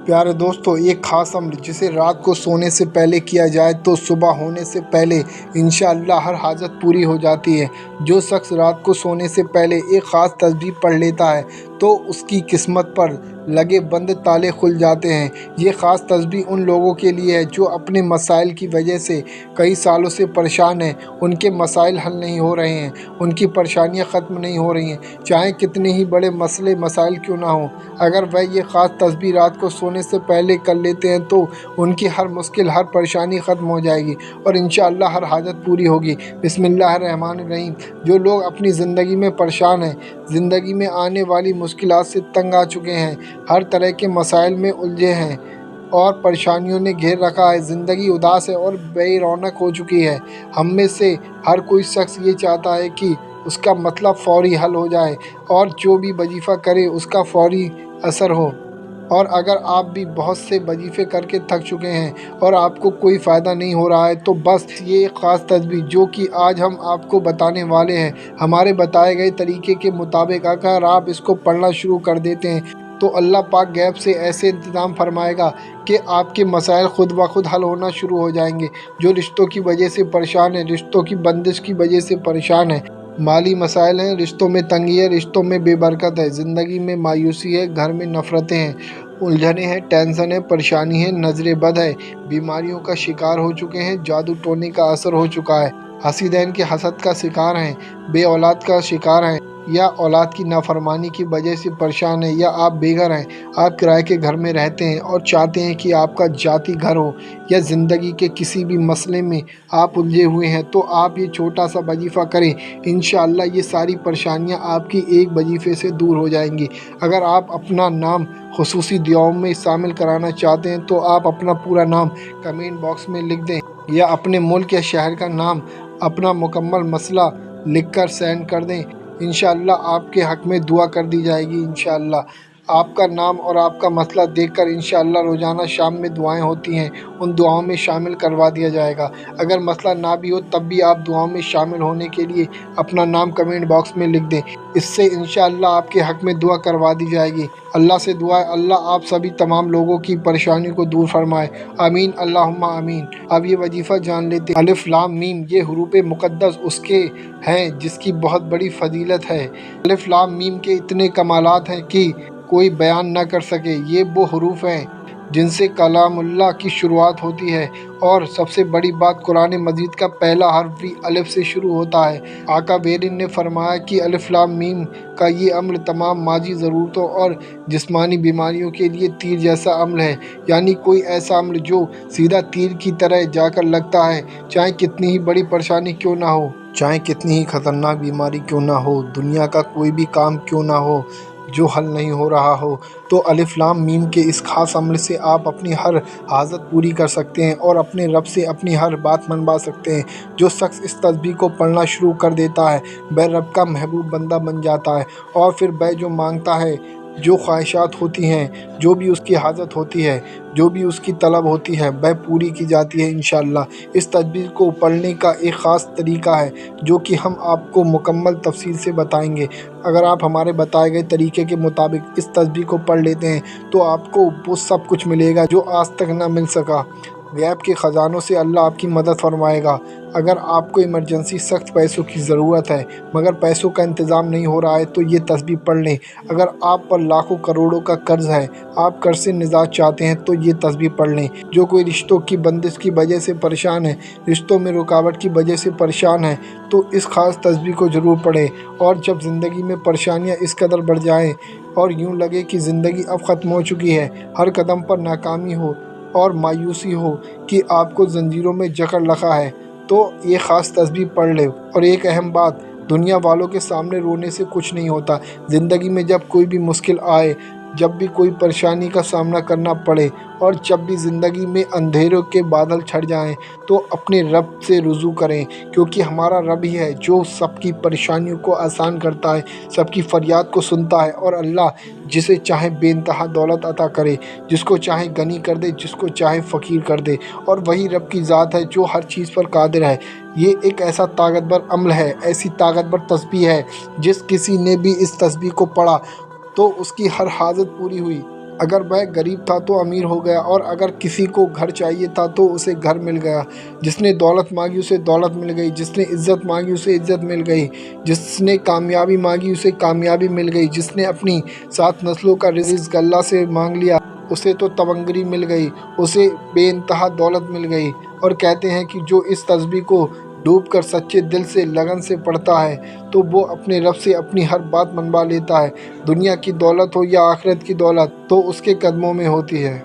پیارے دوستو، ایک خاص عمل جسے رات کو سونے سے پہلے کیا جائے تو صبح ہونے سے پہلے انشاءاللہ ہر حاجت پوری ہو جاتی ہے۔ جو شخص رات کو سونے سے پہلے ایک خاص تسبیح پڑھ لیتا ہے تو اس کی قسمت پر لگے بند تالے کھل جاتے ہیں۔ یہ خاص تسبیح ان لوگوں کے لیے ہے جو اپنے مسائل کی وجہ سے کئی سالوں سے پریشان ہیں۔ ان کے مسائل حل نہیں ہو رہے ہیں، ان کی پریشانیاں ختم نہیں ہو رہی ہیں، چاہے کتنے ہی بڑے مسائل کیوں نہ ہوں۔ اگر وہ یہ خاص تسبیح رات کو سونے سے پہلے کر لیتے ہیں تو ان کی ہر مشکل، ہر پریشانی ختم ہو جائے گی اور انشاءاللہ ہر حاجت پوری ہوگی۔ بسم اللہ الرحمن الرحیم۔ جو لوگ اپنی زندگی میں پریشان ہیں، زندگی میں آنے والی مشکلات سے تنگ آ چکے ہیں، ہر طرح کے مسائل میں الجھے ہیں اور پریشانیوں نے گھیر رکھا ہے، زندگی اداس ہے اور بے رونق ہو چکی ہے، ہم میں سے ہر کوئی شخص یہ چاہتا ہے کہ اس کا مسئلہ فوری حل ہو جائے اور جو بھی وظیفہ کرے اس کا فوری اثر ہو۔ اور اگر آپ بھی بہت سے وظیفے کر کے تھک چکے ہیں اور آپ کو کوئی فائدہ نہیں ہو رہا ہے تو بس یہ ایک خاص تسبیح جو کہ آج ہم آپ کو بتانے والے ہیں، ہمارے بتائے گئے طریقے کے مطابق اگر آپ اس کو پڑھنا شروع کر دیتے ہیں تو اللہ پاک غیب سے ایسے انتظام فرمائے گا کہ آپ کے مسائل خود بخود حل ہونا شروع ہو جائیں گے۔ جو رشتوں کی وجہ سے پریشان ہیں، رشتوں کی بندش کی وجہ سے پریشان ہیں، مالی مسائل ہیں، رشتوں میں تنگی ہے، رشتوں میں بے برکت ہے، زندگی میں مایوسی ہے، گھر میں نفرتیں ہیں، الجھنیں ہیں، ٹینشن ہے، پریشانی ہے، نظر بد ہے، بیماریوں کا شکار ہو چکے ہیں، جادو ٹونے کا اثر ہو چکا ہے، حسیدین کے حسد کا شکار ہیں، بے اولاد کا شکار ہیں، یا اولاد کی نافرمانی کی وجہ سے پریشان ہیں، یا آپ بے گھر ہیں، آپ کرائے کے گھر میں رہتے ہیں اور چاہتے ہیں کہ آپ کا ذاتی گھر ہو، یا زندگی کے کسی بھی مسئلے میں آپ الجھے ہوئے ہیں تو آپ یہ چھوٹا سا وظیفہ کریں، انشاءاللہ یہ ساری پریشانیاں آپ کی ایک وظیفے سے دور ہو جائیں گی۔ اگر آپ اپنا نام خصوصی دعاؤں میں شامل کرانا چاہتے ہیں تو آپ اپنا پورا نام کمنٹ باکس میں لکھ دیں یا اپنے ملک یا شہر کا نام، اپنا مکمل مسئلہ لکھ کر سینڈ کر دیں، انشاءاللہ آپ کے حق میں دعا کر دی جائے گی۔ انشاءاللہ آپ کا نام اور آپ کا مسئلہ دیکھ کر انشاءاللہ روزانہ شام میں دعائیں ہوتی ہیں، ان دعاؤں میں شامل کروا دیا جائے گا۔ اگر مسئلہ نہ بھی ہو تب بھی آپ دعاؤں میں شامل ہونے کے لیے اپنا نام کمنٹ باکس میں لکھ دیں، اس سے انشاءاللہ آپ کے حق میں دعا کروا دی جائے گی۔ اللہ سے دعا ہے اللہ آپ سبھی تمام لوگوں کی پریشانی کو دور فرمائے، آمین اللہم آمین۔ اب یہ وظیفہ جان لیتے ہیں۔ الف لام میم، یہ حروف مقدس اس کے ہیں جس کی بہت بڑی فضیلت ہے۔ الف لام میم کے اتنے کمالات ہیں کہ کوئی بیان نہ کر سکے۔ یہ وہ حروف ہیں جن سے کلام اللہ کی شروعات ہوتی ہے، اور سب سے بڑی بات قرآن مجید کا پہلا حرف بھی الف سے شروع ہوتا ہے۔ آقا بیرین نے فرمایا کہ الف لام میم کا یہ عمل تمام ماضی ضرورتوں اور جسمانی بیماریوں کے لیے تیر جیسا عمل ہے، یعنی کوئی ایسا عمل جو سیدھا تیر کی طرح جا کر لگتا ہے، چاہے کتنی ہی بڑی پریشانی کیوں نہ ہو، چاہے کتنی ہی خطرناک بیماری کیوں نہ ہو، دنیا کا کوئی بھی کام کیوں نہ ہو جو حل نہیں ہو رہا ہو، تو الف لام میم کے اس خاص عمل سے آپ اپنی ہر حاجت پوری کر سکتے ہیں اور اپنے رب سے اپنی ہر بات منوا سکتے ہیں۔ جو شخص اس تسبیح کو پڑھنا شروع کر دیتا ہے وہ رب کا محبوب بندہ بن جاتا ہے، اور پھر وہ جو مانگتا ہے، جو خواہشات ہوتی ہیں، جو بھی اس کی حاجت ہوتی ہے، جو بھی اس کی طلب ہوتی ہے وہ پوری کی جاتی ہے انشاءاللہ۔ اس تسبیح کو پڑھنے کا ایک خاص طریقہ ہے جو کہ ہم آپ کو مکمل تفصیل سے بتائیں گے۔ اگر آپ ہمارے بتائے گئے طریقے کے مطابق اس تسبیح کو پڑھ لیتے ہیں تو آپ کو وہ سب کچھ ملے گا جو آج تک نہ مل سکا۔ غیب کے خزانوں سے اللہ آپ کی مدد فرمائے گا۔ اگر آپ کو ایمرجنسی سخت پیسوں کی ضرورت ہے مگر پیسوں کا انتظام نہیں ہو رہا ہے تو یہ تسبیح پڑھ لیں۔ اگر آپ پر لاکھوں کروڑوں کا قرض ہے، آپ قرض سے نجات چاہتے ہیں تو یہ تسبیح پڑھ لیں۔ جو کوئی رشتوں کی بندش کی وجہ سے پریشان ہے، رشتوں میں رکاوٹ کی وجہ سے پریشان ہے تو اس خاص تسبیح کو ضرور پڑھیں، اور جب زندگی میں پریشانیاں اس قدر بڑھ جائیں اور یوں لگے کہ زندگی اب ختم ہو چکی ہے، ہر قدم پر ناکامی ہو اور مایوسی ہو کہ آپ کو زنجیروں میں جکڑ رکھا ہے، تو یہ خاص تسبیح پڑھ لے۔ اور ایک اہم بات، دنیا والوں کے سامنے رونے سے کچھ نہیں ہوتا۔ زندگی میں جب کوئی بھی مشکل آئے، جب بھی کوئی پریشانی کا سامنا کرنا پڑے، اور جب بھی زندگی میں اندھیروں کے بادل چھڑ جائیں تو اپنے رب سے رجوع کریں، کیونکہ ہمارا رب ہی ہے جو سب کی پریشانیوں کو آسان کرتا ہے، سب کی فریاد کو سنتا ہے، اور اللہ جسے چاہے بے انتہا دولت عطا کرے، جس کو چاہے غنی کر دے، جس کو چاہے فقیر کر دے، اور وہی رب کی ذات ہے جو ہر چیز پر قادر ہے۔ یہ ایک ایسا طاقتور عمل ہے، ایسی طاقتور تسبیح ہے، جس کسی نے بھی اس تسبیح کو پڑھا تو اس کی ہر حاجت پوری ہوئی۔ اگر وہ غریب تھا تو امیر ہو گیا، اور اگر کسی کو گھر چاہیے تھا تو اسے گھر مل گیا، جس نے دولت مانگی اسے دولت مل گئی، جس نے عزت مانگی اسے عزت مل گئی، جس نے کامیابی مانگی اسے کامیابی مل گئی، جس نے اپنی 7 نسلوں کا رزق اللہ سے مانگ لیا اسے تو تونگری مل گئی، اسے بے انتہا دولت مل گئی۔ اور کہتے ہیں کہ جو اس تسبیح کو ڈوب کر سچے دل سے لگن سے پڑھتا ہے تو وہ اپنے رب سے اپنی ہر بات منوا لیتا ہے، دنیا کی دولت ہو یا آخرت کی دولت تو اس کے قدموں میں ہوتی ہے۔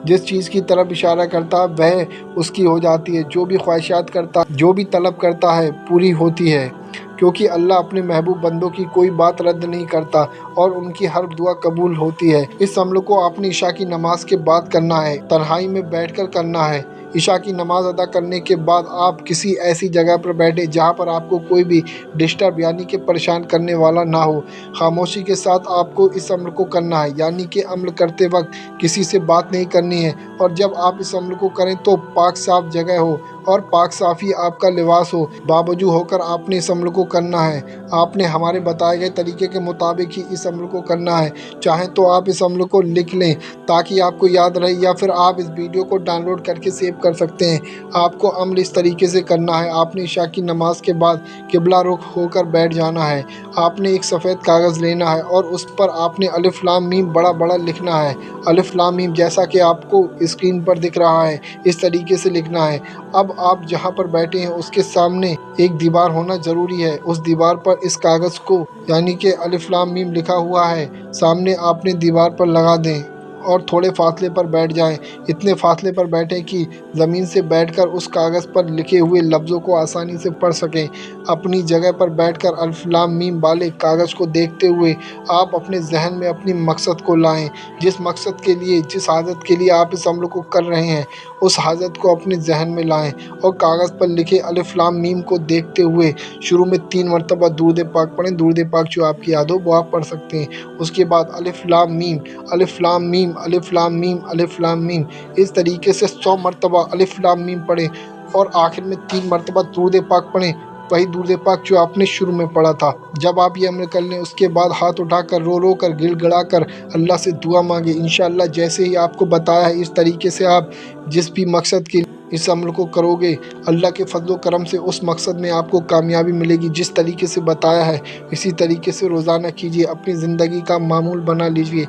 جس چیز کی طرف اشارہ کرتا ہے وہ اس کی ہو جاتی ہے، جو بھی خواہشات کرتا ہے، جو بھی طلب کرتا ہے پوری ہوتی ہے، کیونکہ اللہ اپنے محبوب بندوں کی کوئی بات رد نہیں کرتا اور ان کی ہر دعا قبول ہوتی ہے۔ اس عمل کو آپ نے عشاء کی نماز کے بعد کرنا ہے، تنہائی میں بیٹھ کر کرنا ہے۔ عشاء کی نماز ادا کرنے کے بعد آپ کسی ایسی جگہ پر بیٹھیں جہاں پر آپ کو کوئی بھی ڈسٹرب یعنی کہ پریشان کرنے والا نہ ہو۔ خاموشی کے ساتھ آپ کو اس عمل کو کرنا ہے، یعنی کہ عمل کرتے وقت کسی سے بات نہیں کرنی ہے، اور جب آپ اس عمل کو کریں تو پاک صاف جگہ ہو اور پاک صافی آپ کا لباس ہو، باوجو ہو کر آپ نے اس عمل کو کرنا ہے۔ آپ نے ہمارے بتائے گئے طریقے کے مطابق ہی اس عمل کو کرنا ہے۔ چاہیں تو آپ اس عمل کو لکھ لیں تاکہ آپ کو یاد رہے، یا پھر آپ اس ویڈیو کو ڈاؤن لوڈ کر کے سیو کر سکتے ہیں۔ آپ کو عمل اس طریقے سے کرنا ہے۔ آپ نے عشاء کی نماز کے بعد قبلہ رخ ہو کر بیٹھ جانا ہے۔ آپ نے ایک سفید کاغذ لینا ہے اور اس پر آپ نے الف لام میم بڑا بڑا لکھنا ہے۔ الف لام میم جیسا کہ آپ کو اسکرین پر دکھ رہا ہے اس طریقے سے لکھنا ہے۔ اب آپ جہاں پر بیٹھے ہیں اس کے سامنے ایک دیوار ہونا ضروری ہے۔ اس دیوار پر اس کاغذ کو یعنی کہ الف لام میم لکھا ہوا ہے سامنے آپ نے دیوار پر لگا دیں اور تھوڑے فاصلے پر بیٹھ جائیں۔ اتنے فاصلے پر بیٹھیں کہ زمین سے بیٹھ کر اس کاغذ پر لکھے ہوئے لفظوں کو آسانی سے پڑھ سکیں۔ اپنی جگہ پر بیٹھ کر الف لام میم والے کاغذ کو دیکھتے ہوئے آپ اپنے ذہن میں اپنی مقصد کو لائیں۔ جس مقصد کے لیے، جس حاجت کے لیے آپ اس عمل کو کر رہے ہیں اس حاجت کو اپنے ذہن میں لائیں، اور کاغذ پر لکھے الف لام میم کو دیکھتے ہوئے شروع میں 3 مرتبہ درود پاک پڑھیں۔ درود پاک جو آپ کی یاد ہو وہ آپ پڑھ سکتے ہیں۔ اس کے بعد الف لام میم، الف لام میم، الف لام میم، الف لام میم، اس طریقے سے 100 مرتبہ الف لام میم پڑھیں، اور آخر میں 3 مرتبہ درود پاک پڑھیں، وہی درود پاک جو آپ نے شروع میں پڑھا تھا۔ جب آپ یہ عمل کر لیں اس کے بعد ہاتھ اٹھا کر رو رو کر گڑ گڑا کر اللہ سے دعا مانگے۔ انشاءاللہ جیسے ہی آپ کو بتایا ہے اس طریقے سے آپ جس بھی مقصد کے اس عمل کو کرو گے، اللہ کے فضل و کرم سے اس مقصد میں آپ کو کامیابی ملے گی۔ جس طریقے سے بتایا ہے اسی طریقے سے روزانہ کیجیے، اپنی زندگی کا معمول بنا لیجیے۔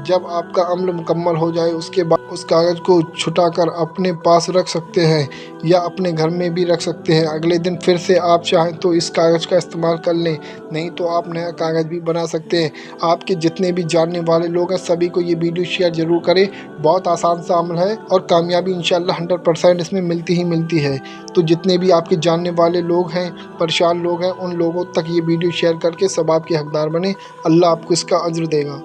جب آپ کا عمل مکمل ہو جائے اس کے بعد اس کاغذ کو چھٹا کر اپنے پاس رکھ سکتے ہیں یا اپنے گھر میں بھی رکھ سکتے ہیں۔ اگلے دن پھر سے آپ چاہیں تو اس کاغذ کا استعمال کر لیں، نہیں تو آپ نیا کاغذ بھی بنا سکتے ہیں۔ آپ کے جتنے بھی جاننے والے لوگ ہیں سبھی کو یہ ویڈیو شیئر ضرور کریں۔ بہت آسان سا عمل ہے اور کامیابی انشاءاللہ 100% اس میں ملتی ہی ملتی ہے۔ تو جتنے بھی آپ کے جاننے والے لوگ ہیں، پریشان لوگ ہیں، ان لوگوں تک یہ ویڈیو شیئر کر کے ثواب کے حقدار بنیں۔ اللہ آپ کو اس کا اجر دے گا۔